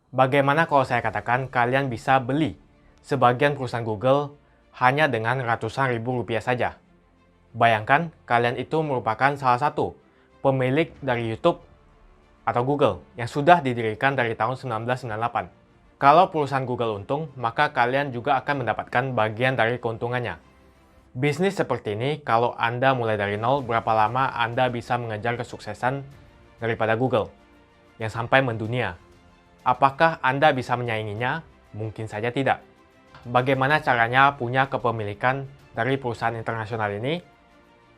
Bagaimana kalau saya katakan kalian bisa beli sebagian perusahaan Google hanya dengan ratusan ribu rupiah saja? Bayangkan kalian itu merupakan salah satu pemilik dari YouTube atau Google yang sudah didirikan dari tahun 1998. Kalau perusahaan Google untung, maka kalian juga akan mendapatkan bagian dari keuntungannya. Bisnis seperti ini, kalau Anda mulai dari nol, berapa lama Anda bisa mengejar kesuksesan daripada Google yang sampai mendunia? Apakah Anda bisa menyainginya? Mungkin saja tidak. Bagaimana caranya punya kepemilikan dari perusahaan internasional ini?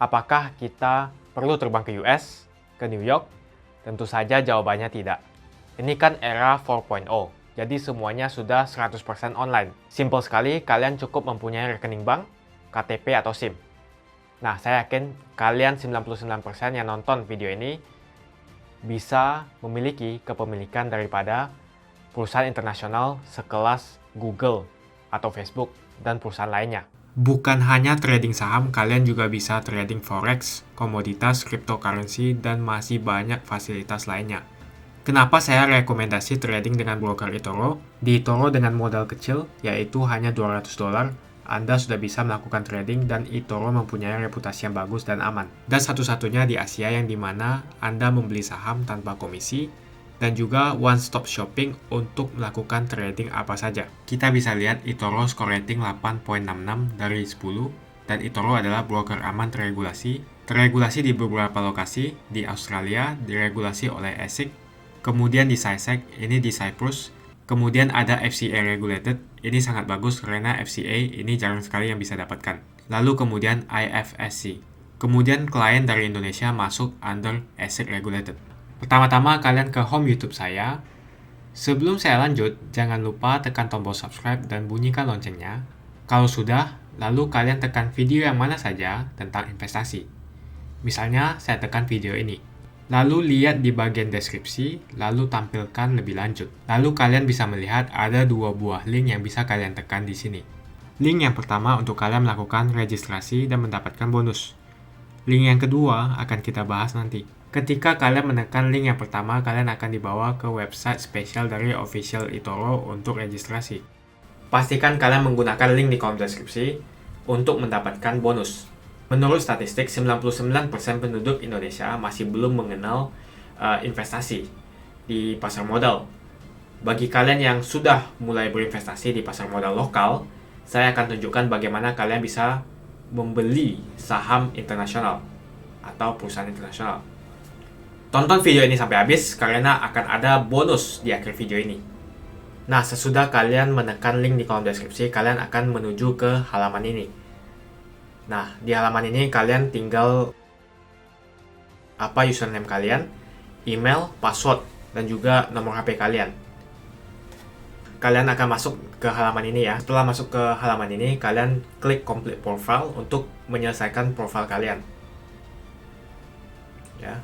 Apakah kita perlu terbang ke US, ke New York? Tentu saja jawabannya tidak. Ini kan era 4.0, jadi semuanya sudah 100% online. Simple sekali, kalian cukup mempunyai rekening bank, KTP atau SIM. Nah, saya yakin kalian 99% yang nonton video ini bisa memiliki kepemilikan daripada perusahaan internasional sekelas Google atau Facebook dan perusahaan lainnya. Bukan hanya trading saham, kalian juga bisa trading forex, komoditas, cryptocurrency, dan masih banyak fasilitas lainnya. Kenapa saya rekomendasi trading dengan broker eToro? Di eToro dengan modal kecil, yaitu hanya $200, Anda sudah bisa melakukan trading dan eToro mempunyai reputasi yang bagus dan aman. Dan satu-satunya di Asia yang dimana Anda membeli saham tanpa komisi, dan juga one-stop shopping untuk melakukan trading apa saja. Kita bisa lihat eToro score rating 8.66 dari 10, dan eToro adalah broker aman teregulasi di beberapa lokasi, di Australia, diregulasi oleh ASIC, kemudian di CySec, ini di Cyprus, kemudian ada FCA regulated, ini sangat bagus karena FCA ini jarang sekali yang bisa dapatkan. Lalu kemudian IFSC, kemudian klien dari Indonesia masuk under ASIC regulated. Pertama-tama kalian ke home YouTube saya. Sebelum saya lanjut, jangan lupa tekan tombol subscribe dan bunyikan loncengnya. Kalau sudah, lalu kalian tekan video yang mana saja tentang investasi. Misalnya, saya tekan video ini. Lalu lihat di bagian deskripsi, lalu tampilkan lebih lanjut. Lalu kalian bisa melihat ada 2 buah link yang bisa kalian tekan di sini. Link yang pertama untuk kalian melakukan registrasi dan mendapatkan bonus. Link yang kedua akan kita bahas nanti. Ketika kalian menekan link yang pertama, kalian akan dibawa ke website spesial dari official eToro untuk registrasi. Pastikan kalian menggunakan link di kolom deskripsi untuk mendapatkan bonus. Menurut statistik, 99% penduduk Indonesia masih belum mengenal investasi di pasar modal. Bagi kalian yang sudah mulai berinvestasi di pasar modal lokal, saya akan tunjukkan bagaimana kalian bisa membeli saham internasional atau perusahaan internasional. Tonton video ini sampai habis karena akan ada bonus di akhir video ini. Nah, sesudah kalian menekan link di kolom deskripsi, kalian akan menuju ke halaman ini. Nah, di halaman ini kalian tinggal apa username kalian, email, password, dan juga nomor HP kalian. Kalian akan masuk ke halaman ini ya. Setelah masuk ke halaman ini, kalian klik complete profile untuk menyelesaikan profil kalian. Ya.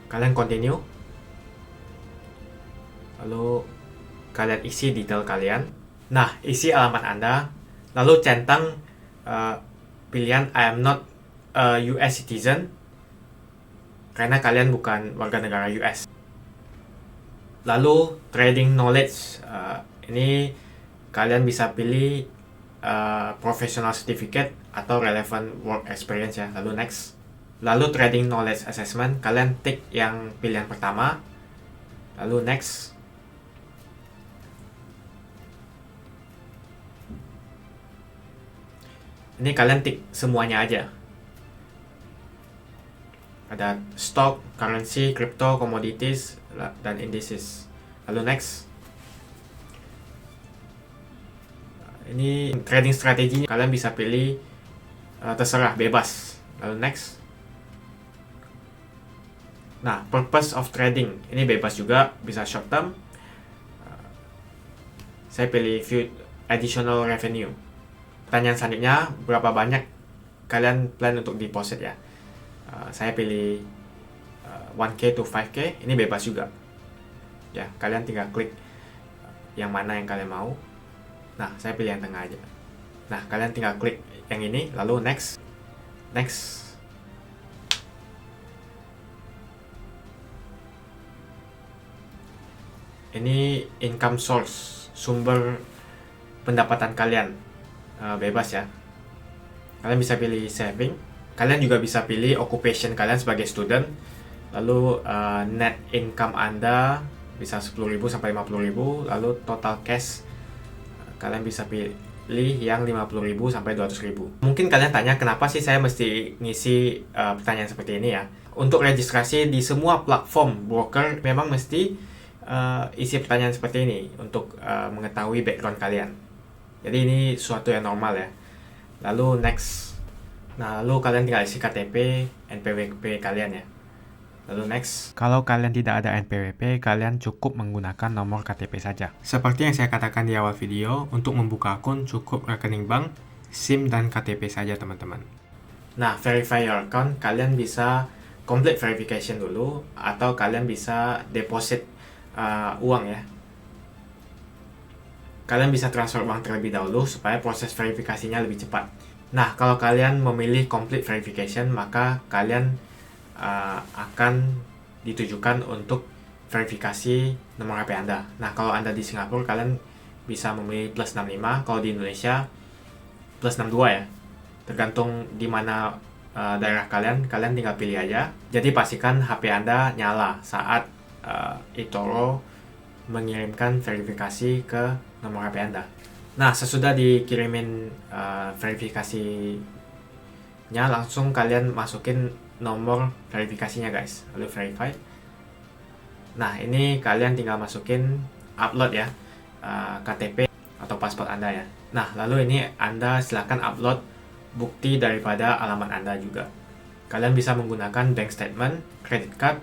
Kalian continue. Lalu kalian isi detail kalian. Nah, isi alamat Anda. Lalu centang pilihan I am not a US citizen karena kalian bukan warga negara US. Lalu trading knowledge, ini kalian bisa pilih professional certificate atau relevant work experience ya. Lalu next. Lalu trading knowledge assessment, kalian tick yang pilihan pertama. Lalu next. Ini kalian tick semuanya aja. Ada stock, currency, crypto, commodities, dan indices. Lalu next. Ini trading strategi, kalian bisa pilih terserah, bebas. Lalu next. Nah, purpose of trading, ini bebas juga, bisa short term. Saya pilih view additional revenue. Pertanyaan selanjutnya, berapa banyak kalian plan untuk deposit ya? Saya pilih 1K to 5K, ini bebas juga. Ya, kalian tinggal klik yang mana yang kalian mau. Nah, saya pilih yang tengah aja. Nah, kalian tinggal klik yang ini, lalu next. Next. ini income source, sumber pendapatan kalian. Bebas ya. Kalian bisa pilih saving. Kalian juga bisa pilih occupation kalian sebagai student. Lalu net income Anda bisa 10.000 sampai 50.000. Lalu total cash kalian bisa pilih yang 50.000 sampai 200.000. Mungkin kalian tanya kenapa sih saya mesti ngisi pertanyaan seperti ini ya. Untuk registrasi di semua platform broker memang mesti isi pertanyaan seperti ini untuk mengetahui background kalian. Jadi ini suatu yang normal ya. Lalu next. Nah, lalu kalian tinggal isi KTP, NPWP kalian ya. Lalu next. Kalau kalian tidak ada NPWP, kalian cukup menggunakan nomor KTP saja. Seperti yang saya katakan di awal video, untuk membuka akun cukup rekening bank, SIM, dan KTP saja teman-teman. Nah, verify your account, kalian bisa complete verification dulu, atau kalian bisa deposit uang ya. Kalian bisa transfer uang terlebih dahulu supaya proses verifikasinya lebih cepat. Nah, kalau kalian memilih complete verification, maka kalian akan ditujukan untuk verifikasi nomor HP Anda. Nah, kalau Anda di Singapura, kalian bisa memilih plus 65, kalau di Indonesia plus 62 ya. Tergantung di mana daerah kalian tinggal pilih aja. Jadi pastikan HP Anda nyala saat eToro mengirimkan verifikasi ke nomor HP Anda. Nah, sesudah dikirimin verifikasinya, langsung kalian masukin nomor verifikasinya guys, lalu verify. Nah, ini kalian tinggal masukin upload ya, KTP atau paspor Anda ya. Nah, lalu ini Anda silakan upload bukti daripada alamat Anda juga. Kalian bisa menggunakan bank statement, credit card,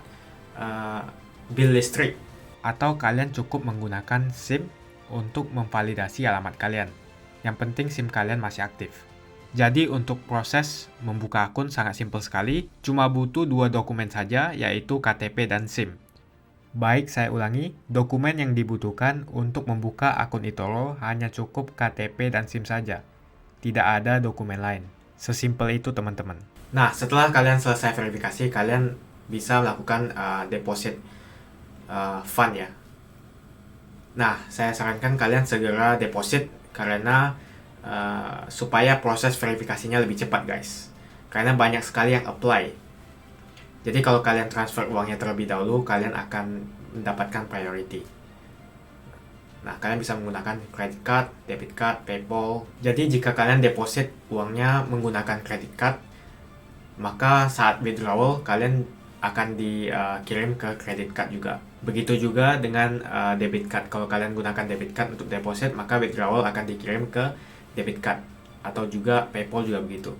bill listrik, atau kalian cukup menggunakan SIM untuk memvalidasi alamat kalian. Yang penting SIM kalian masih aktif. Jadi untuk proses membuka akun sangat simpel sekali, cuma butuh 2 dokumen saja, yaitu KTP dan SIM. Baik, saya ulangi, dokumen yang dibutuhkan untuk membuka akun eToro hanya cukup KTP dan SIM saja. Tidak ada dokumen lain. Sesimpel itu teman-teman. Nah, setelah kalian selesai verifikasi, kalian bisa melakukan deposit fund ya. Nah, saya sarankan kalian segera deposit karena supaya proses verifikasinya lebih cepat guys. Karena banyak sekali yang apply. Jadi kalau kalian transfer uangnya terlebih dahulu, kalian akan mendapatkan priority. Nah, kalian bisa menggunakan credit card, debit card, PayPal. Jadi jika kalian deposit uangnya menggunakan credit card, maka saat withdrawal kalian akan dikirim ke credit card juga. Begitu juga dengan debit card. Kalau kalian gunakan debit card untuk deposit, maka withdrawal akan dikirim ke debit card. Atau juga PayPal juga begitu.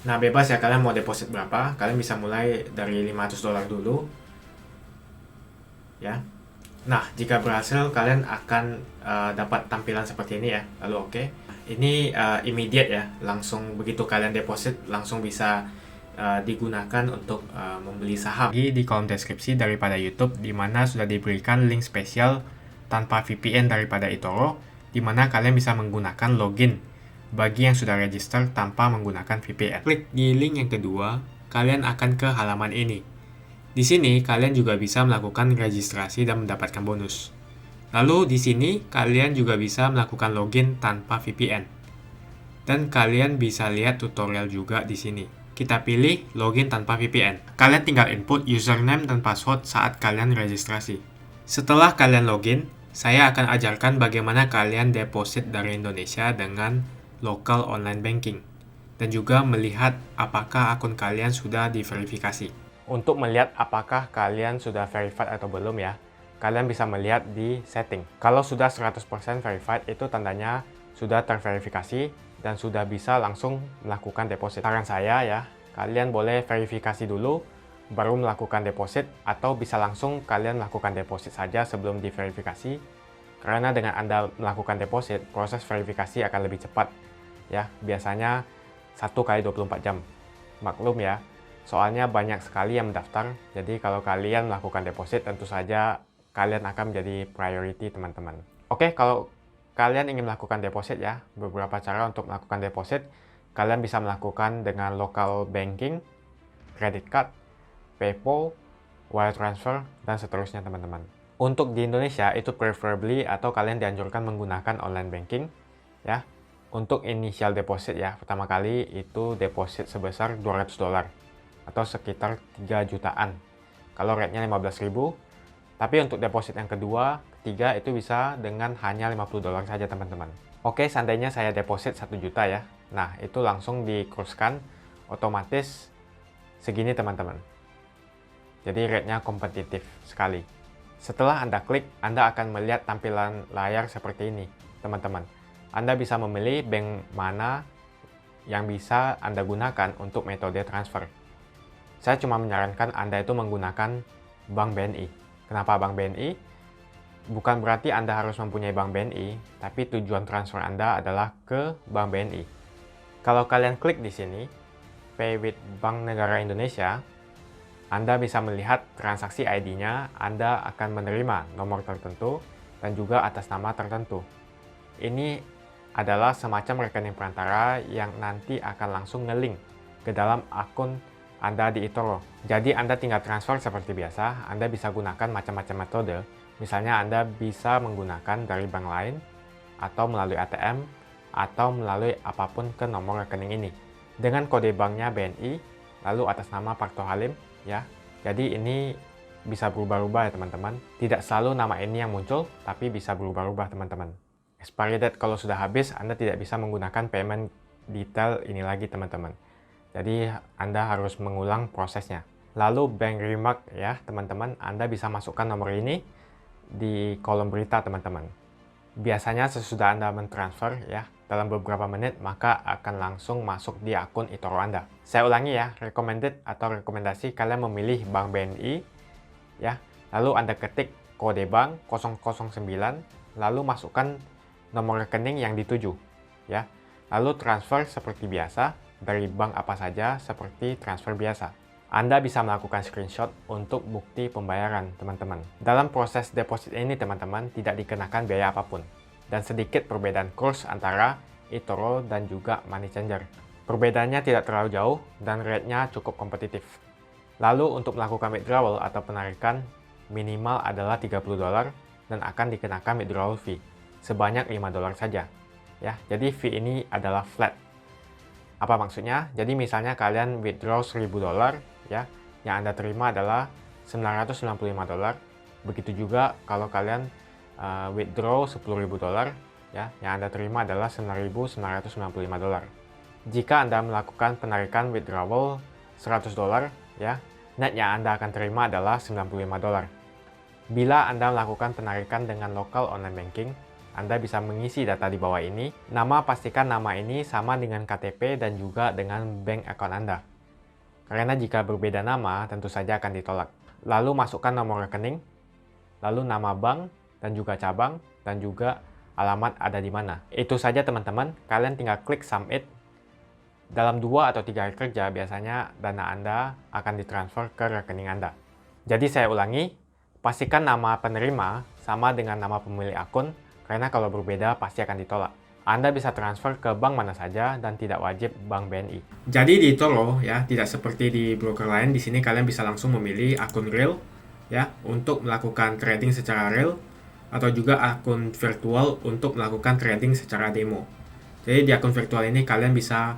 Nah, bebas ya kalian mau deposit berapa. Kalian bisa mulai dari $500 dulu. Ya. Nah, jika berhasil kalian akan dapat tampilan seperti ini ya. Lalu oke. Ini immediate ya. Langsung begitu kalian deposit langsung bisa digunakan untuk membeli saham. Di kolom deskripsi daripada YouTube, di mana sudah diberikan link spesial tanpa VPN daripada eToro, di mana kalian bisa menggunakan login bagi yang sudah register tanpa menggunakan VPN. Klik di link yang kedua, kalian akan ke halaman ini. Di sini kalian juga bisa melakukan registrasi dan mendapatkan bonus. Lalu di sini kalian juga bisa melakukan login tanpa VPN. Dan kalian bisa lihat tutorial juga di sini. Kita pilih login tanpa VPN. Kalian tinggal input username dan password saat kalian registrasi. Setelah kalian login, saya akan ajarkan bagaimana kalian deposit dari Indonesia dengan local online banking. Dan juga melihat apakah akun kalian sudah diverifikasi. Untuk melihat apakah kalian sudah verified atau belum ya, kalian bisa melihat di setting. Kalau sudah 100% verified, itu tandanya sudah terverifikasi dan sudah bisa langsung melakukan deposit. Saran saya ya, kalian boleh verifikasi dulu, baru melakukan deposit, atau bisa langsung kalian melakukan deposit saja sebelum diverifikasi. Karena dengan Anda melakukan deposit, proses verifikasi akan lebih cepat. Ya, biasanya 1 kali 24 jam. Maklum ya, soalnya banyak sekali yang mendaftar. Jadi kalau kalian melakukan deposit, tentu saja kalian akan menjadi priority teman-teman. Oke, kalau kalian ingin melakukan deposit ya, beberapa cara untuk melakukan deposit. Kalian bisa melakukan dengan local banking, credit card, PayPal, wire transfer, dan seterusnya teman-teman. Untuk di Indonesia itu preferably atau kalian dianjurkan menggunakan online banking ya. Untuk initial deposit ya, pertama kali itu deposit sebesar $200 atau sekitar 3 jutaan. Kalau rate-nya 15.000, tapi untuk deposit yang kedua, ketiga itu bisa dengan hanya $50 saja teman-teman. Oke, seandainya saya deposit 1 juta ya. Nah, itu langsung dikuruskan otomatis segini teman-teman. Jadi rate-nya kompetitif sekali. Setelah Anda klik, Anda akan melihat tampilan layar seperti ini, teman-teman. Anda bisa memilih bank mana yang bisa Anda gunakan untuk metode transfer. Saya cuma menyarankan Anda itu menggunakan Bank BNI. Kenapa Bank BNI? Bukan berarti Anda harus mempunyai Bank BNI, tapi tujuan transfer Anda adalah ke Bank BNI. Kalau kalian klik di sini, Pay with Bank Negara Indonesia, Anda bisa melihat transaksi ID-nya, Anda akan menerima nomor tertentu dan juga atas nama tertentu. Ini adalah semacam rekening perantara yang nanti akan langsung nge-link ke dalam akun Anda di eToro. Jadi Anda tinggal transfer seperti biasa, Anda bisa gunakan macam-macam metode. Misalnya Anda bisa menggunakan dari bank lain, atau melalui ATM, atau melalui apapun ke nomor rekening ini. Dengan kode banknya BNI, lalu atas nama Parto Halim, ya. Jadi ini bisa berubah-ubah ya teman-teman. Tidak selalu nama ini yang muncul, tapi bisa berubah-ubah teman-teman. Expiry date kalau sudah habis, Anda tidak bisa menggunakan payment detail ini lagi teman-teman. Jadi Anda harus mengulang prosesnya. Lalu bank remark ya teman-teman, Anda bisa masukkan nomor ini di kolom berita teman-teman. Biasanya sesudah Anda mentransfer ya, dalam beberapa menit maka akan langsung masuk di akun eToro Anda. Saya ulangi ya, recommended atau rekomendasi kalian memilih Bank BNI ya. Lalu Anda ketik kode bank 009, lalu masukkan nomor rekening yang dituju ya. Lalu transfer seperti biasa dari bank apa saja seperti transfer biasa. Anda bisa melakukan screenshot untuk bukti pembayaran, teman-teman. Dalam proses deposit ini, teman-teman, tidak dikenakan biaya apapun. Dan sedikit perbedaan kurs antara eToro dan juga Money Changer. Perbedaannya tidak terlalu jauh dan rate-nya cukup kompetitif. Lalu untuk melakukan withdrawal atau penarikan, minimal adalah $30 dan akan dikenakan withdrawal fee sebanyak $5 saja. Ya, jadi fee ini adalah flat. Apa maksudnya? Jadi misalnya kalian withdraw $1.000 ya, yang Anda terima adalah $995. Begitu juga kalau kalian withdraw $10.000 ya, yang Anda terima adalah $9.995. Jika Anda melakukan penarikan withdrawal $100 ya, net yang Anda akan terima adalah $95. Bila Anda melakukan penarikan dengan local online banking, Anda bisa mengisi data di bawah ini. Nama, pastikan nama ini sama dengan KTP dan juga dengan bank account Anda. Karena jika berbeda nama, tentu saja akan ditolak. Lalu masukkan nomor rekening, lalu nama bank, dan juga cabang, dan juga alamat ada di mana. Itu saja teman-teman, kalian tinggal klik submit. Dalam 2 atau 3 hari kerja, biasanya dana Anda akan ditransfer ke rekening Anda. Jadi saya ulangi, pastikan nama penerima sama dengan nama pemilik akun, karena kalau berbeda pasti akan ditolak. Anda bisa transfer ke bank mana saja dan tidak wajib Bank BNI. Jadi di eToro ya, tidak seperti di broker lain, di sini kalian bisa langsung memilih akun real ya untuk melakukan trading secara real atau juga akun virtual untuk melakukan trading secara demo. Jadi di akun virtual ini kalian bisa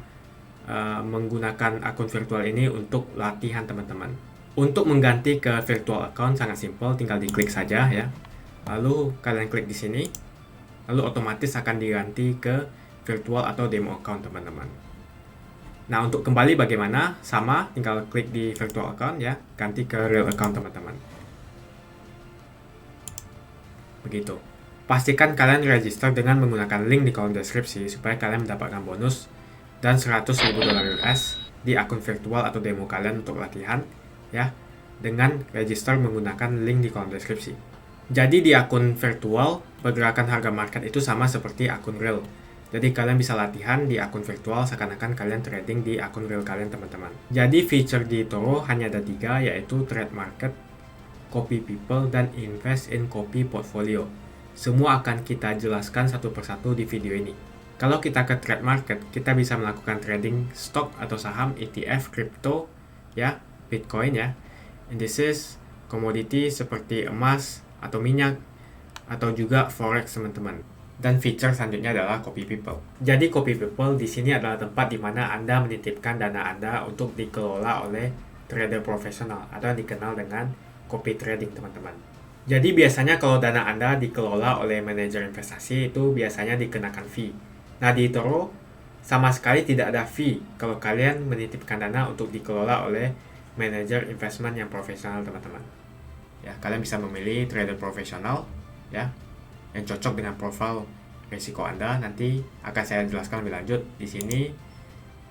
menggunakan akun virtual ini untuk latihan teman-teman. Untuk mengganti ke virtual account sangat simpel, tinggal diklik saja ya. Lalu kalian klik di sini. Lalu otomatis akan diganti ke virtual atau demo account teman-teman. Nah untuk kembali bagaimana? Sama, tinggal klik di virtual account ya, ganti ke real account teman-teman. Begitu. Pastikan kalian register dengan menggunakan link di kolom deskripsi supaya kalian mendapatkan bonus dan $100.000 US di akun virtual atau demo kalian untuk latihan ya, dengan register menggunakan link di kolom deskripsi. Jadi di akun virtual, pergerakan harga market itu sama seperti akun real. Jadi kalian bisa latihan di akun virtual seakan-akan kalian trading di akun real kalian teman-teman. Jadi feature di eToro hanya ada 3, yaitu trade market, copy people, dan invest in copy portfolio. Semua akan kita jelaskan satu persatu di video ini. Kalau kita ke trade market, kita bisa melakukan trading stock atau saham, ETF, crypto, ya, Bitcoin ya, indices, komoditi seperti emas, atau minyak, atau juga forex teman-teman. Dan feature selanjutnya adalah Copy People. Jadi Copy People di sini adalah tempat di mana Anda menitipkan dana Anda untuk dikelola oleh trader profesional atau yang dikenal dengan copy trading teman-teman. Jadi biasanya kalau dana Anda dikelola oleh manajer investasi itu biasanya dikenakan fee. Nah di eToro sama sekali tidak ada fee kalau kalian menitipkan dana untuk dikelola oleh manajer investment yang profesional teman-teman. Ya, kalian bisa memilih trader profesional ya yang cocok dengan profil risiko Anda. Nanti akan saya jelaskan lebih lanjut. Di sini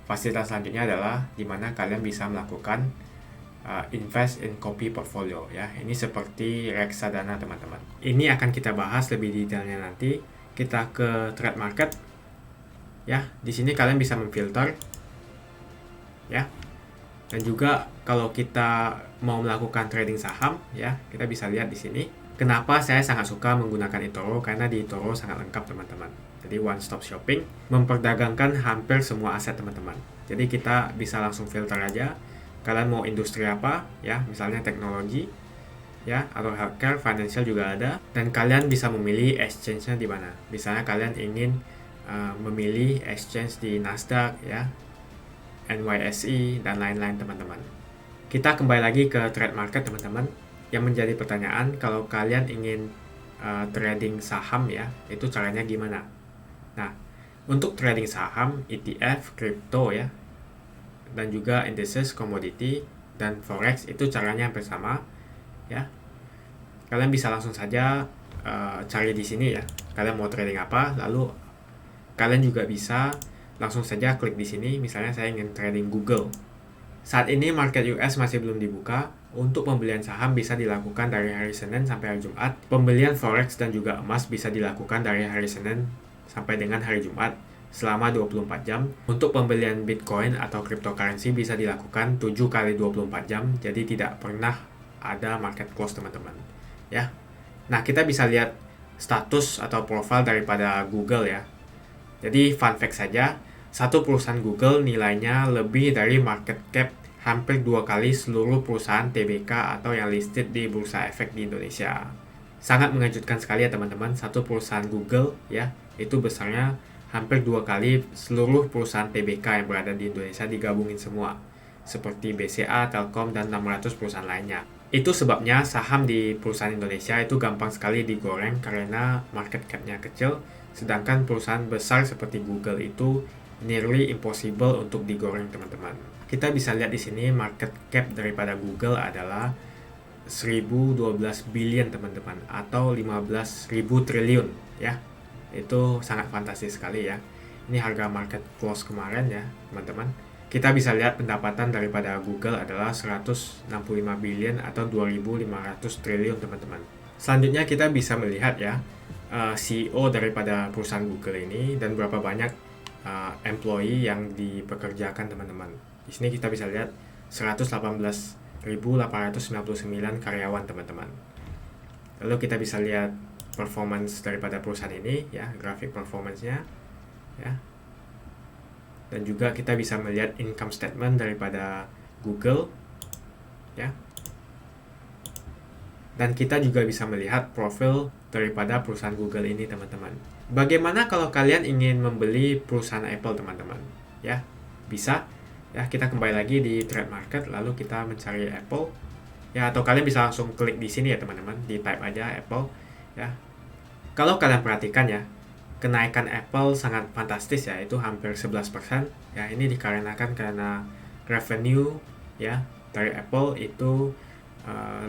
fasilitas selanjutnya adalah di mana kalian bisa melakukan invest in copy portfolio ya. Ini seperti reksadana teman-teman. Ini akan kita bahas lebih detailnya nanti. Kita ke trade market ya. Di sini kalian bisa memfilter ya. Dan juga kalau kita mau melakukan trading saham ya, kita bisa lihat di sini. Kenapa saya sangat suka menggunakan eToro? Karena di eToro sangat lengkap teman-teman. Jadi one stop shopping, memperdagangkan hampir semua aset teman-teman. Jadi kita bisa langsung filter aja. Kalian mau industri apa ya, misalnya teknologi ya, atau healthcare, financial juga ada. Dan kalian bisa memilih exchange-nya di mana. Misalnya kalian ingin memilih exchange di Nasdaq ya, NYSE dan lain-lain teman-teman. Kita kembali lagi ke trade market teman-teman. Yang menjadi pertanyaan, kalau kalian ingin trading saham ya, itu caranya gimana? Nah, untuk trading saham, ETF, kripto ya, dan juga indices, commodity, dan forex itu caranya hampir sama ya. Kalian bisa langsung saja cari di sini ya. Kalian mau trading apa, lalu kalian juga bisa langsung saja klik di sini. Misalnya saya ingin trading Google. Saat ini market US masih belum dibuka. Untuk pembelian saham bisa dilakukan dari hari Senin sampai hari Jumat. Pembelian forex dan juga emas bisa dilakukan dari hari Senin sampai dengan hari Jumat selama 24 jam. Untuk pembelian Bitcoin atau cryptocurrency bisa dilakukan 7 kali 24 jam. Jadi tidak pernah ada market close teman-teman. Ya. Nah, kita bisa lihat status atau profil daripada Google ya. Jadi fun fact saja, satu perusahaan Google nilainya lebih dari market cap hampir 2 kali seluruh perusahaan TBK atau yang listed di Bursa Efek di Indonesia. Sangat mengejutkan sekali ya teman-teman, satu perusahaan Google ya, itu besarnya hampir 2 kali seluruh perusahaan TBK yang berada di Indonesia digabungin semua. Seperti BCA, Telkom, dan 600 perusahaan lainnya. Itu sebabnya saham di perusahaan Indonesia itu gampang sekali digoreng karena market cap-nya kecil, sedangkan perusahaan besar seperti Google itu nearly impossible untuk digoreng teman-teman. Kita bisa lihat di sini market cap daripada Google adalah 1012 billion teman-teman, atau 15.000 triliun ya. Itu sangat fantastis sekali ya. Ini harga market close kemarin ya teman-teman. Kita bisa lihat pendapatan daripada Google adalah 165 billion atau 2.500 triliun teman-teman. Selanjutnya kita bisa melihat ya CEO daripada perusahaan Google ini dan berapa banyak employee yang dipekerjakan teman-teman. Di sini kita bisa lihat 118.899 karyawan teman-teman. Lalu kita bisa lihat performance daripada perusahaan ini ya, grafik performance-nya ya. Dan juga kita bisa melihat income statement daripada Google ya. Dan kita juga bisa melihat profil daripada perusahaan Google ini teman-teman. Bagaimana kalau kalian ingin membeli perusahaan Apple teman-teman? Ya, bisa. Ya, kita kembali lagi di trade market, lalu kita mencari Apple. Ya, atau kalian bisa langsung klik di sini ya teman-teman, di type aja Apple. Ya, kalau kalian perhatikan ya, kenaikan Apple sangat fantastis ya, itu hampir 11%. Ya, ini dikarenakan karena revenue ya dari Apple itu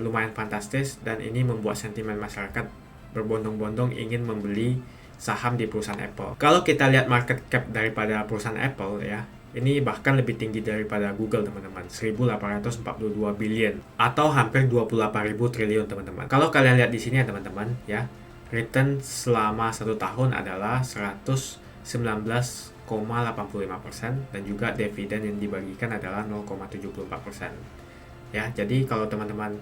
lumayan fantastis, dan ini membuat sentimen masyarakat berbondong-bondong ingin membeli saham di perusahaan Apple. Kalau kita lihat market cap daripada perusahaan Apple ya, ini bahkan lebih tinggi daripada Google teman-teman, 1.842 billion atau hampir 28.000 triliun teman-teman. Kalau kalian lihat di sini ya teman-teman ya, return selama 1 tahun adalah 119,85% dan juga dividen yang dibagikan adalah 0,74%. Ya, jadi kalau teman-teman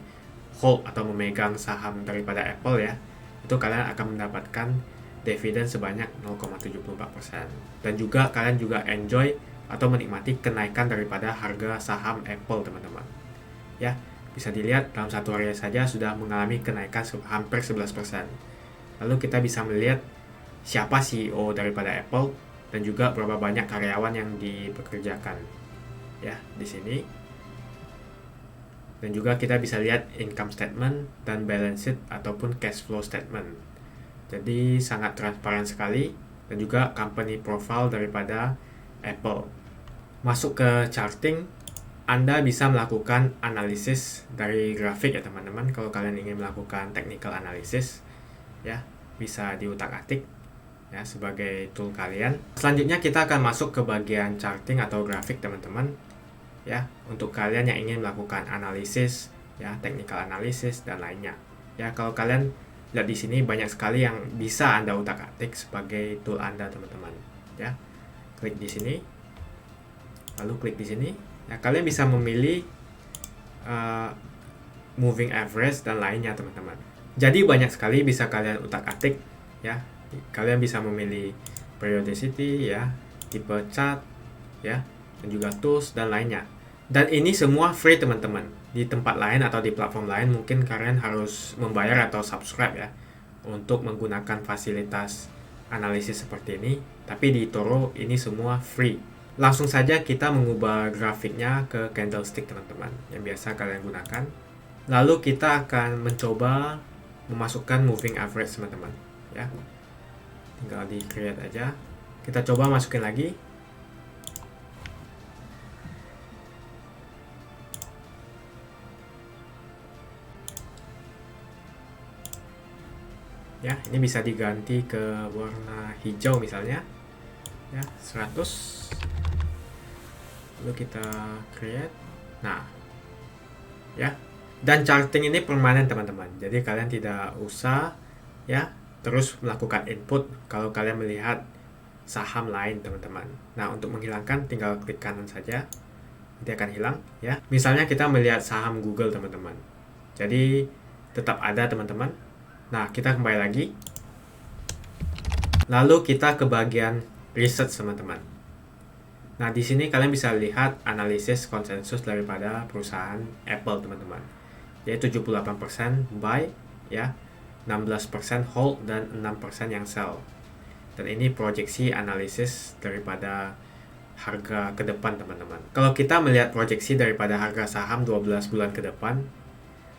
hold atau memegang saham daripada Apple ya, itu kalian akan mendapatkan dividen sebanyak 0,74%. Dan juga kalian juga enjoy atau menikmati kenaikan daripada harga saham Apple teman-teman. Ya, bisa dilihat dalam satu hari saja sudah mengalami kenaikan hampir 11%. Lalu kita bisa melihat siapa CEO daripada Apple dan juga berapa banyak karyawan yang dipekerjakan. Ya, di sini. Dan juga kita bisa lihat income statement dan balance sheet ataupun cash flow statement. Jadi sangat transparan sekali, dan juga company profile daripada Apple. Masuk ke charting, Anda bisa melakukan analisis dari grafik ya teman-teman. Kalau kalian ingin melakukan technical analysis, ya bisa diutak-atik ya sebagai tool kalian. Selanjutnya kita akan masuk ke bagian charting atau grafik teman-teman. Ya, untuk kalian yang ingin melakukan analisis, ya technical analysis dan lainnya. Ya, kalau kalian lihat di sini banyak sekali yang bisa Anda utak-atik sebagai tool Anda teman-teman. Ya, klik di sini, lalu klik di sini. Ya, kalian bisa memilih moving average dan lainnya teman-teman. Jadi banyak sekali bisa kalian utak-atik. Ya, kalian bisa memilih periodicity, ya, tipe chart, ya, dan juga tools dan lainnya. Dan ini semua free teman-teman. Di tempat lain atau di platform lain mungkin kalian harus membayar atau subscribe ya untuk menggunakan fasilitas analisis seperti ini. Tapi di Toro ini semua free. Langsung saja kita mengubah grafiknya ke candlestick teman-teman yang biasa kalian gunakan. Lalu kita akan mencoba memasukkan moving average teman-teman ya. Tinggal di create aja. Kita coba masukin lagi. Ya, ini bisa diganti ke warna hijau misalnya. Ya, 100. Lalu kita create. Nah. Ya. Dan charting ini permanen teman-teman. Jadi kalian tidak usah ya terus melakukan input kalau kalian melihat saham lain teman-teman. Nah, untuk menghilangkan tinggal klik kanan saja. Nanti akan hilang ya. Misalnya kita melihat saham Google teman-teman. Jadi tetap ada teman-teman. Nah, kita kembali lagi. Lalu kita ke bagian research teman-teman. Nah, di sini kalian bisa lihat analisis konsensus daripada perusahaan Apple teman-teman. Yaitu 78% buy ya, 16% hold dan 6% yang sell. Dan ini proyeksi analisis daripada harga ke depan teman-teman. Kalau kita melihat proyeksi daripada harga saham 12 bulan ke depan,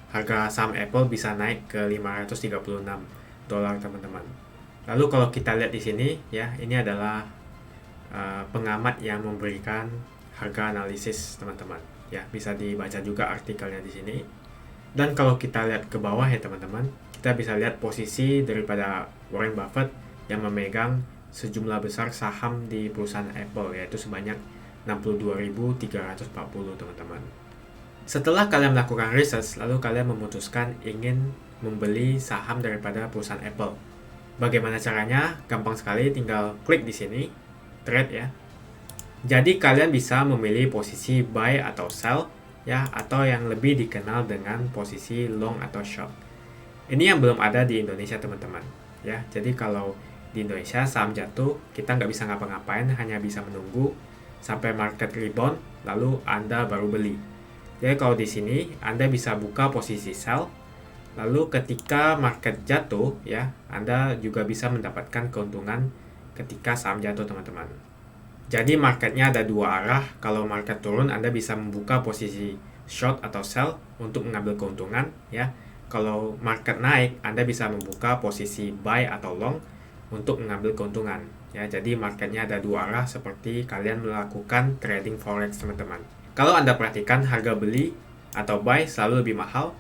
harga saham Apple bisa naik ke 536 dolar teman-teman. Lalu kalau kita lihat di sini ya, ini adalah pengamat yang memberikan harga analisis teman-teman. Ya, bisa dibaca juga artikelnya di sini. Dan kalau kita lihat ke bawah ya teman-teman, kita bisa lihat posisi daripada Warren Buffett yang memegang sejumlah besar saham di perusahaan Apple, yaitu sebanyak 62.340 teman-teman. Setelah kalian melakukan research, lalu kalian memutuskan ingin membeli saham daripada perusahaan Apple. Bagaimana caranya? Gampang sekali, tinggal klik di sini, trade ya. Jadi kalian bisa memilih posisi buy atau sell ya, atau yang lebih dikenal dengan posisi long atau short. Ini yang belum ada di Indonesia teman-teman ya. Jadi kalau di Indonesia saham jatuh, kita nggak bisa ngapa-ngapain, hanya bisa menunggu sampai market rebound, lalu Anda baru beli. Jadi kalau di sini Anda bisa buka posisi sell, lalu ketika market jatuh ya, Anda juga bisa mendapatkan keuntungan ketika saham jatuh teman-teman. Jadi marketnya ada dua arah. Kalau market turun, Anda bisa membuka posisi short atau sell untuk mengambil keuntungan ya. Kalau market naik, Anda bisa membuka posisi buy atau long untuk mengambil keuntungan ya. Jadi marketnya ada dua arah seperti kalian melakukan trading forex teman-teman. Kalau Anda perhatikan, harga beli atau buy selalu lebih mahal,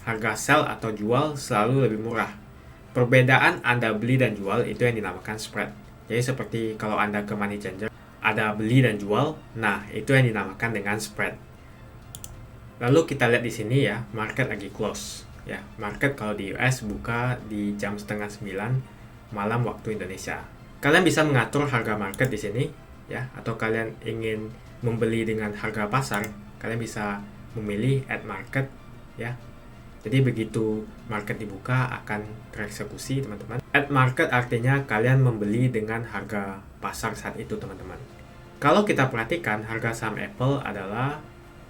harga sell atau jual selalu lebih murah. Perbedaan Anda beli dan jual itu yang dinamakan spread. Jadi seperti kalau Anda ke Money Changer, ada beli dan jual, nah itu yang dinamakan dengan spread. Lalu kita lihat di sini ya, market lagi close ya. Market kalau di US buka di jam 8:30 malam waktu Indonesia. Kalian bisa mengatur harga market di sini ya, atau kalian ingin membeli dengan harga pasar, kalian bisa memilih at market ya. Jadi begitu market dibuka akan tereksekusi teman-teman. At market artinya kalian membeli dengan harga pasar saat itu teman-teman. Kalau kita perhatikan harga saham Apple adalah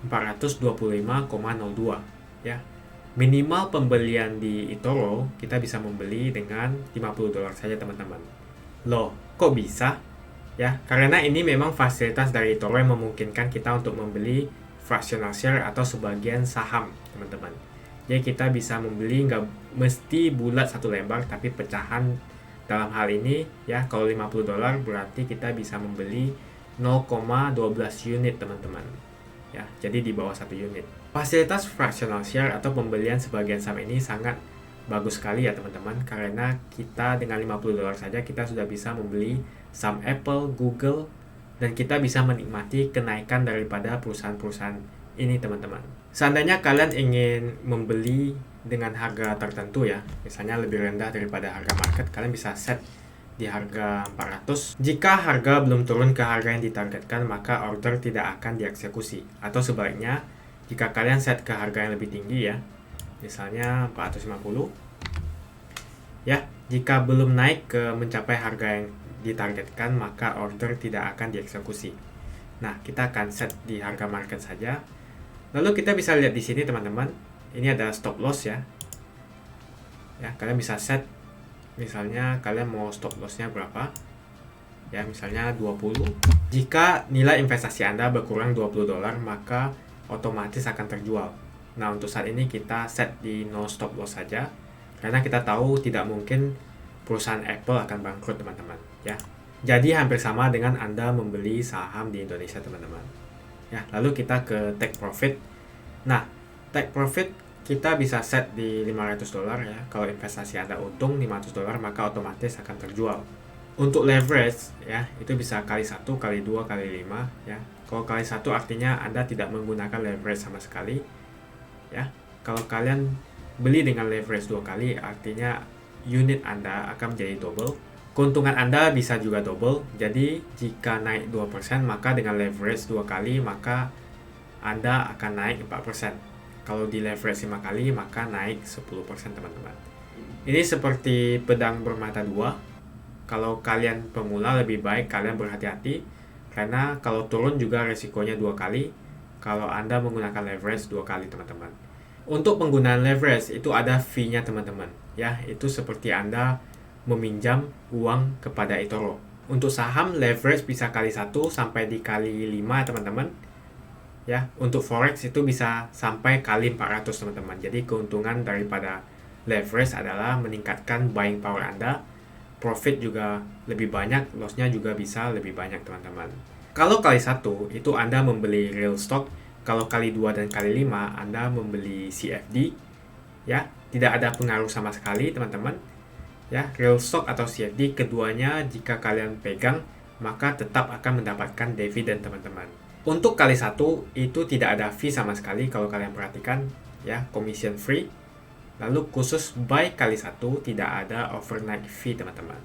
425,02. ya. Minimal pembelian di eToro kita bisa membeli dengan $50 saja teman-teman. Loh, kok bisa? Ya, karena ini memang fasilitas dari eToro yang memungkinkan kita untuk membeli fractional share atau sebagian saham, teman-teman. Jadi kita bisa membeli nggak mesti bulat satu lembar, tapi pecahan. Dalam hal ini, ya, kalau $50 berarti kita bisa membeli 0,12 unit, teman-teman. Ya, jadi di bawah 1 unit. Fasilitas fractional share atau pembelian sebagian saham ini sangat bagus sekali ya teman-teman, karena kita dengan $50 saja kita sudah bisa membeli saham Apple, Google, dan kita bisa menikmati kenaikan daripada perusahaan-perusahaan ini teman-teman. Seandainya kalian ingin membeli dengan harga tertentu ya, misalnya lebih rendah daripada harga market, kalian bisa set di harga 400. Jika harga belum turun ke harga yang ditargetkan, maka order tidak akan dieksekusi. Atau sebaliknya, jika kalian set ke harga yang lebih tinggi ya, misalnya 450, ya, jika belum naik ke mencapai harga yang ditargetkan, maka order tidak akan dieksekusi. Nah, kita akan set di harga market saja. Lalu kita bisa lihat di sini teman-teman, ini ada stop loss ya. Ya, kalian bisa set, misalnya kalian mau stop lossnya berapa? Ya, misalnya 20. Jika nilai investasi Anda berkurang $20, maka otomatis akan terjual. Nah, untuk saat ini kita set di no stop loss saja, karena kita tahu tidak mungkin perusahaan Apple akan bangkrut teman-teman ya. Jadi hampir sama dengan Anda membeli saham di Indonesia teman-teman ya. Lalu kita ke take profit. Nah, take profit kita bisa set di $500 ya. Kalau investasi Anda untung $500, maka otomatis akan terjual. Untuk leverage ya, itu bisa kali 1, kali 2, kali 5 ya. Kalau kali 1 artinya Anda tidak menggunakan leverage sama sekali ya. Kalau kalian beli dengan leverage 2 kali, artinya unit Anda akan menjadi double. Keuntungan Anda bisa juga double. Jadi jika naik 2%, maka dengan leverage 2 kali, maka Anda akan naik 4%. Kalau di leverage 5 kali, maka naik 10% teman-teman. Ini seperti pedang bermata dua. Kalau kalian pemula, lebih baik kalian berhati-hati, karena kalau turun juga resikonya 2 kali. Kalau Anda menggunakan leverage 2 kali teman-teman. Untuk penggunaan leverage itu ada fee-nya teman-teman ya. Itu seperti Anda meminjam uang kepada eToro. Untuk saham leverage bisa kali 1 sampai dikali 5 teman-teman ya. Untuk forex itu bisa sampai kali 400 teman-teman. Jadi keuntungan daripada leverage adalah meningkatkan buying power Anda. Profit juga lebih banyak, lossnya juga bisa lebih banyak teman-teman. Kalau kali 1 itu Anda membeli real stock, kalau kali 2 dan kali 5 Anda membeli CFD ya. Tidak ada pengaruh sama sekali teman-teman ya. Real stock atau CFD keduanya jika kalian pegang, maka tetap akan mendapatkan dividen teman-teman. Untuk kali 1 itu tidak ada fee sama sekali kalau kalian perhatikan ya, commission free. Lalu khusus buy kali 1 tidak ada overnight fee teman-teman.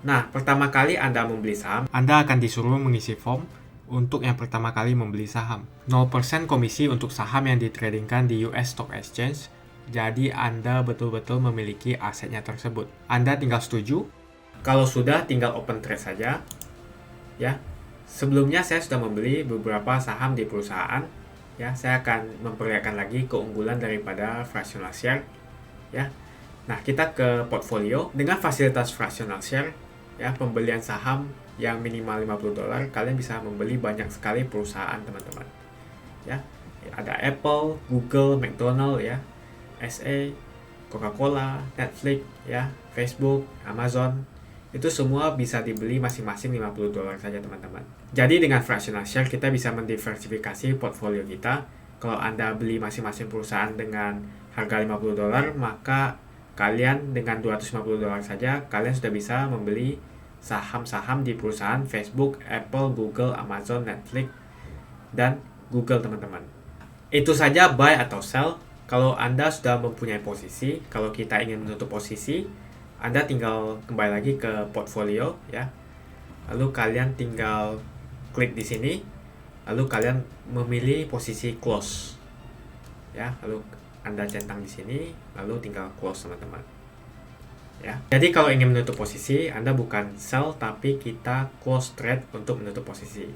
Nah, pertama kali Anda membeli saham, Anda akan disuruh mengisi form untuk yang pertama kali membeli saham. 0% komisi untuk saham yang ditradingkan di US Stock Exchange. Jadi Anda betul-betul memiliki asetnya tersebut. Anda tinggal setuju. Kalau sudah, tinggal open trade saja. Ya. Sebelumnya saya sudah membeli beberapa saham di perusahaan. Ya, saya akan memperlihatkan lagi keunggulan daripada fractional share ya. Nah, kita ke portfolio dengan fasilitas fractional share ya, pembelian saham yang minimal $50, kalian bisa membeli banyak sekali perusahaan teman-teman ya. Ada Apple, Google, McDonald ya, SA, Coca-Cola, Netflix ya, Facebook, Amazon. Itu semua bisa dibeli masing-masing $50 saja teman-teman. Jadi dengan fractional share kita bisa mendiversifikasi portfolio kita. Kalau Anda beli masing-masing perusahaan dengan harga $50, maka kalian dengan $250 saja kalian sudah bisa membeli saham-saham di perusahaan Facebook, Apple, Google, Amazon, Netflix, dan Google teman-teman. Itu saja buy atau sell. Kalau Anda sudah mempunyai posisi, kalau kita ingin menutup posisi, Anda tinggal kembali lagi ke portfolio ya. Lalu kalian tinggal klik di sini. Lalu kalian memilih posisi close. Ya, lalu Anda centang di sini, lalu tinggal close teman-teman. Ya. Jadi kalau ingin menutup posisi, Anda bukan sell tapi kita close trade untuk menutup posisi.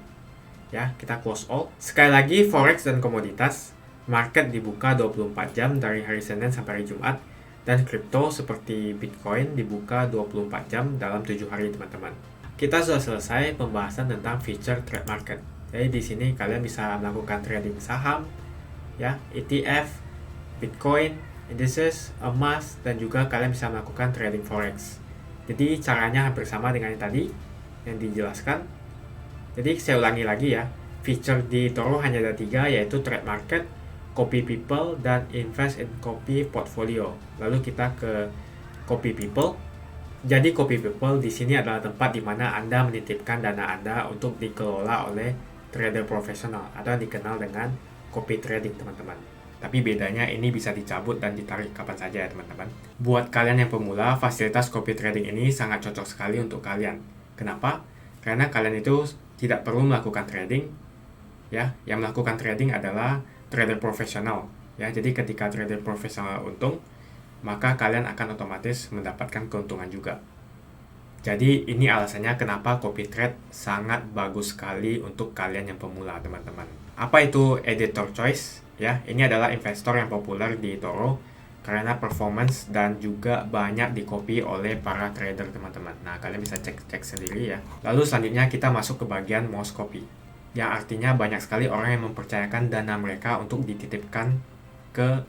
Ya, kita close all. Sekali lagi forex dan komoditas Market dibuka 24 jam dari hari Senin sampai hari Jumat, dan kripto seperti Bitcoin dibuka 24 jam dalam 7 hari, teman-teman. Kita sudah selesai pembahasan tentang feature trade market. Jadi di sini kalian bisa melakukan trading saham, ya, ETF, Bitcoin, indices, emas, dan juga kalian bisa melakukan trading forex. Jadi caranya hampir sama dengan yang tadi yang dijelaskan. Jadi saya ulangi lagi ya, feature di Toro hanya ada 3, yaitu trade market, copy people, dan invest in copy portfolio. Lalu kita ke copy people. Jadi copy people di sini adalah tempat di mana Anda menitipkan dana Anda untuk dikelola oleh trader profesional atau yang dikenal dengan copy trading, teman-teman. Tapi bedanya ini bisa dicabut dan ditarik kapan saja ya, teman-teman. Buat kalian yang pemula, fasilitas copy trading ini sangat cocok sekali untuk kalian. Kenapa? Karena kalian itu tidak perlu melakukan trading, ya. Yang melakukan trading adalah trader profesional, ya. Jadi ketika trader profesional untung, maka kalian akan otomatis mendapatkan keuntungan juga. Jadi ini alasannya kenapa copy trade sangat bagus sekali untuk kalian yang pemula, teman-teman. Apa itu editor choice? Ya, ini adalah investor yang populer di Toro karena performance dan juga banyak di-copy oleh para trader, teman-teman. Nah, kalian bisa cek sendiri ya. Lalu selanjutnya kita masuk ke bagian most copy. Yang artinya banyak sekali orang yang mempercayakan dana mereka untuk dititipkan ke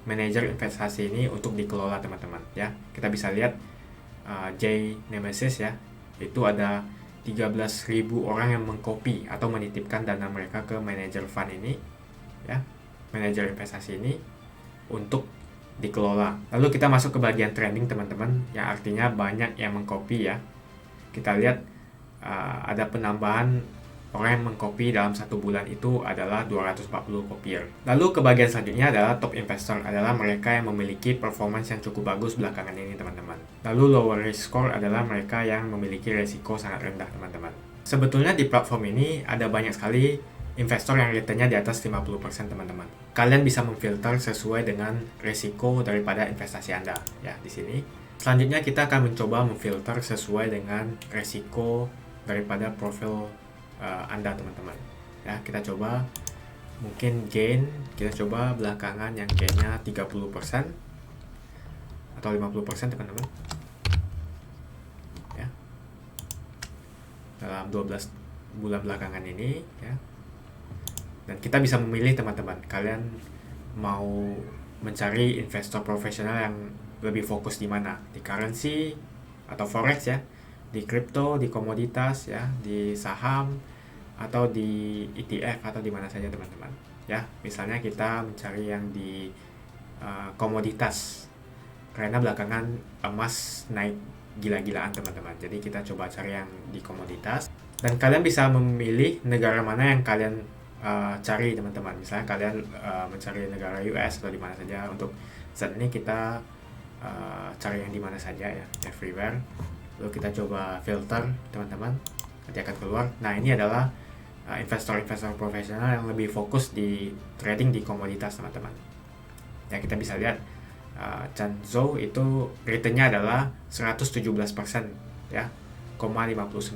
manajer investasi ini untuk dikelola, teman-teman. Ya, kita bisa lihat J Nemesis ya. Itu ada 13.000 orang yang mengcopy atau menitipkan dana mereka ke manajer fund ini, ya, manajer investasi ini untuk dikelola. Lalu kita masuk ke bagian trending, teman-teman, yang artinya banyak yang mengcopy ya. Kita lihat ada penambahan orang yang mengcopy dalam 1 bulan itu adalah 240 copier. Lalu ke bagian selanjutnya adalah top investor, adalah mereka yang memiliki performance yang cukup bagus belakangan ini, teman-teman. Lalu lower risk score adalah mereka yang memiliki resiko sangat rendah, teman-teman. Sebetulnya di platform ini ada banyak sekali investor yang returnnya di atas 50%, teman-teman. Kalian bisa memfilter sesuai dengan resiko daripada investasi Anda ya di sini. Selanjutnya kita akan mencoba memfilter sesuai dengan resiko daripada profil Anda, teman-teman. Ya, kita coba mungkin gain, kita coba belakangan yang gainnya 30% atau 50%, teman-teman. Ya. Dalam 12 bulan belakangan ini ya. Dan kita bisa memilih, teman-teman, kalian mau mencari investor profesional yang lebih fokus di mana, di currency atau forex ya, di kripto, di komoditas ya, di saham atau di ETF atau di mana saja, teman-teman. Ya, misalnya kita mencari yang di komoditas karena belakangan emas naik gila-gilaan, teman-teman. Jadi kita coba cari yang di komoditas dan kalian bisa memilih negara mana yang kalian cari, teman-teman. Misalnya kalian mencari negara US atau di mana saja. Untuk saat ini kita cari yang di mana saja ya, everywhere. Lalu kita coba filter, teman-teman, nanti akan keluar. Nah, ini adalah investor-investor profesional yang lebih fokus di trading di komoditas, teman-teman. Ya, kita bisa lihat Chanzhou itu returnnya adalah 117% ya, 0,59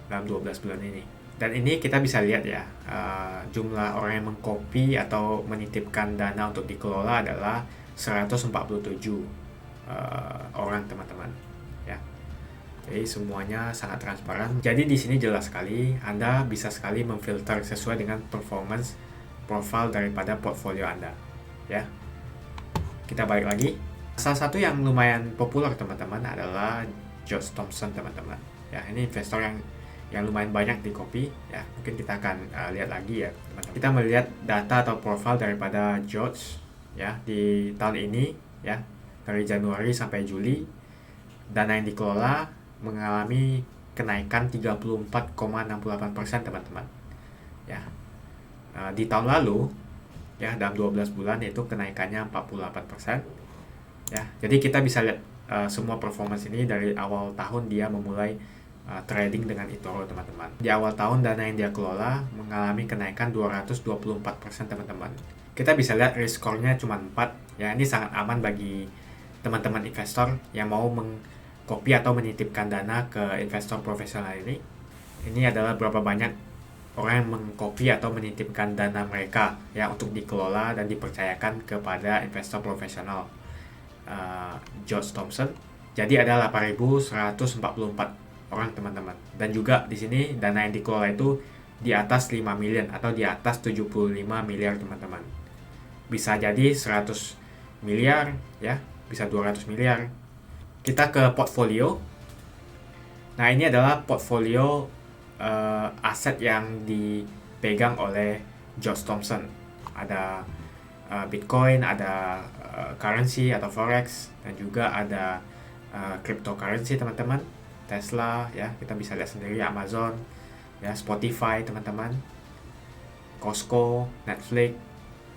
dalam 12 bulan ini. Dan ini kita bisa lihat ya, jumlah orang yang mengcopy atau menitipkan dana untuk dikelola adalah 147 orang, teman-teman. Ya. Jadi semuanya sangat transparan. Jadi di sini jelas sekali, Anda bisa sekali memfilter sesuai dengan performance profile daripada portfolio Anda. Ya. Kita balik lagi. Salah satu yang lumayan populer, teman-teman, adalah George Thompson, teman-teman. Ya, ini investor yang lumayan banyak di copy ya. Mungkin kita akan lihat lagi ya, teman-teman. Kita melihat data atau profile daripada George ya di tahun ini ya, dari Januari sampai Juli. Dana yang dikelola mengalami kenaikan 34,68%, teman-teman. Ya. Di tahun lalu ya, dalam 12 bulan itu kenaikannya 48%. Ya, jadi kita bisa lihat semua performance ini dari awal tahun dia memulai trading dengan eToro, teman-teman. Di awal tahun dana yang dia kelola mengalami kenaikan 224%, teman-teman. Kita bisa lihat risk score-nya cuma 4. Ya, ini sangat aman bagi teman-teman investor yang mau mengcopy atau menitipkan dana ke investor profesional ini. Ini adalah berapa banyak orang yang mengcopy atau menitipkan dana mereka ya untuk dikelola dan dipercayakan kepada investor profesional George Thompson. Jadi ada 8.144 orang teman-teman. Dan juga di sini dana yang dikelola itu di atas 5 miliar atau di atas 75 miliar teman-teman. Bisa jadi 100 miliar ya, bisa 200 miliar. Kita ke portfolio. Nah, ini adalah portfolio aset yang dipegang oleh George Thompson. Ada Bitcoin, ada currency atau forex, dan juga ada cryptocurrency teman-teman. Tesla ya, kita bisa lihat sendiri, Amazon ya, Spotify teman-teman, Costco, Netflix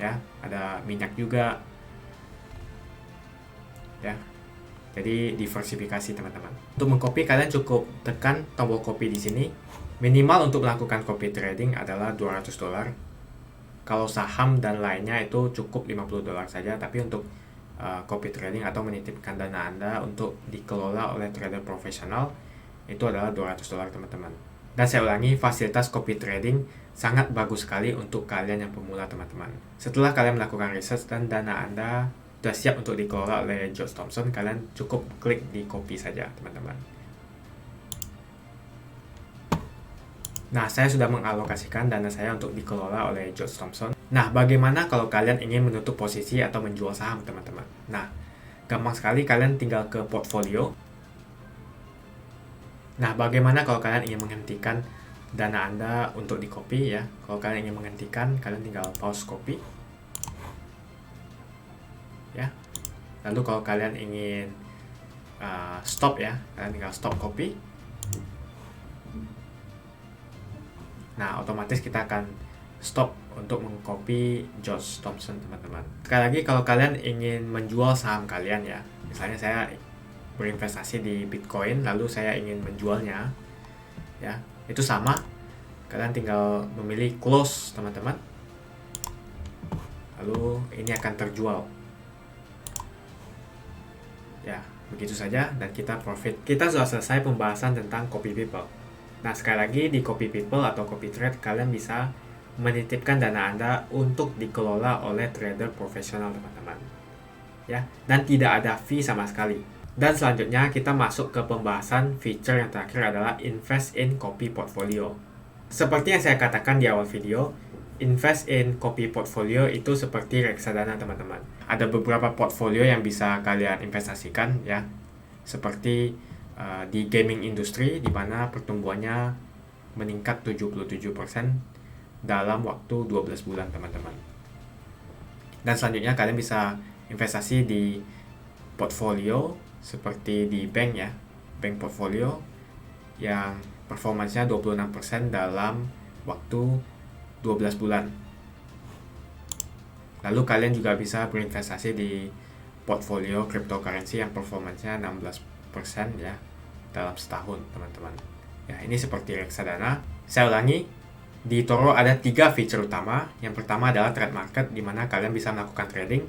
ya, ada minyak juga ya. Jadi diversifikasi teman-teman. Untuk mengcopy kalian cukup tekan tombol copy di sini. Minimal untuk melakukan copy trading adalah $200. Kalau saham dan lainnya itu cukup $50 saja, tapi untuk copy trading atau menitipkan dana Anda untuk dikelola oleh trader profesional itu adalah $200 teman-teman. Dan saya ulangi, fasilitas copy trading sangat bagus sekali untuk kalian yang pemula teman-teman. Setelah kalian melakukan research dan dana Anda sudah siap untuk dikelola oleh George Thompson, kalian cukup klik di copy saja teman-teman. Nah, saya sudah mengalokasikan dana saya untuk dikelola oleh George Thompson. Nah, bagaimana kalau kalian ingin menutup posisi atau menjual saham teman-teman? Nah, gampang sekali, kalian tinggal ke portfolio. Nah, bagaimana kalau kalian ingin menghentikan dana Anda untuk di copy ya? Kalau kalian ingin menghentikan, kalian tinggal pause copy. Ya. Lalu kalau kalian ingin stop ya, kalian tinggal stop copy. Nah, otomatis kita akan stop untuk mengcopy George Thompson teman-teman. Sekali lagi, kalau kalian ingin menjual saham kalian ya, misalnya saya berinvestasi di Bitcoin lalu saya ingin menjualnya ya, itu sama, kalian tinggal memilih close teman-teman, lalu ini akan terjual ya, begitu saja, dan kita profit. Kita sudah selesai pembahasan tentang copy people. Nah, sekali lagi, di copy people atau copy trade kalian bisa menitipkan dana Anda untuk dikelola oleh trader profesional teman-teman ya, dan tidak ada fee sama sekali. Dan selanjutnya kita masuk ke pembahasan feature yang terakhir adalah invest in copy portfolio. Seperti yang saya katakan di awal video, invest in copy portfolio itu seperti reksadana teman-teman. Ada beberapa portfolio yang bisa kalian investasikan ya, seperti di gaming industri, di mana pertumbuhannya meningkat 77% dalam waktu 12 bulan teman-teman. Dan selanjutnya kalian bisa investasi di portfolio seperti di bank ya, bank portfolio yang performanya 26% dalam waktu 12 bulan. Lalu kalian juga bisa berinvestasi di portfolio cryptocurrency yang performanya 16% ya dalam setahun teman-teman. Ya, ini seperti reksadana. Saya ulangi, di Toro ada 3 feature utama. Yang pertama adalah trade market, di mana kalian bisa melakukan trading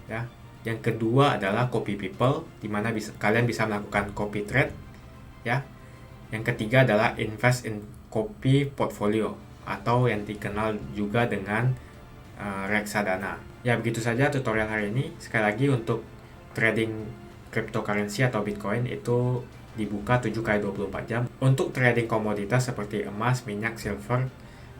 ya. Yang kedua adalah copy people, di mana kalian bisa melakukan copy trade ya. Yang ketiga adalah invest in copy portfolio atau yang dikenal juga dengan reksadana. Ya, begitu saja tutorial hari ini. Sekali lagi, untuk trading cryptocurrency atau Bitcoin itu dibuka 7x24 jam. Untuk trading komoditas seperti emas, minyak, silver,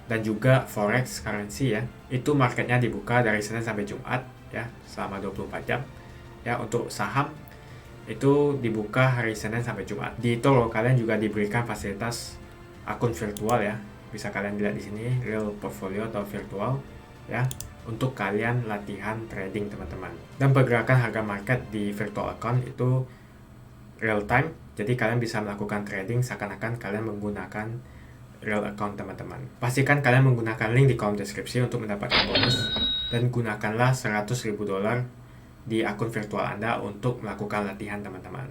dan juga forex currency ya, itu marketnya dibuka dari Senin sampai Jumat ya, selama 24 jam. Ya, untuk saham itu dibuka hari Senin sampai Jumat. Di Toro kalian juga diberikan fasilitas akun virtual ya. Bisa kalian lihat di sini, real portfolio atau virtual ya, untuk kalian latihan trading teman-teman. Dan pergerakan harga market di virtual account itu real time. Jadi kalian bisa melakukan trading seakan-akan kalian menggunakan real account teman-teman. Pastikan kalian menggunakan link di kolom deskripsi untuk mendapatkan bonus, dan gunakanlah $100.000 di akun virtual Anda untuk melakukan latihan teman-teman.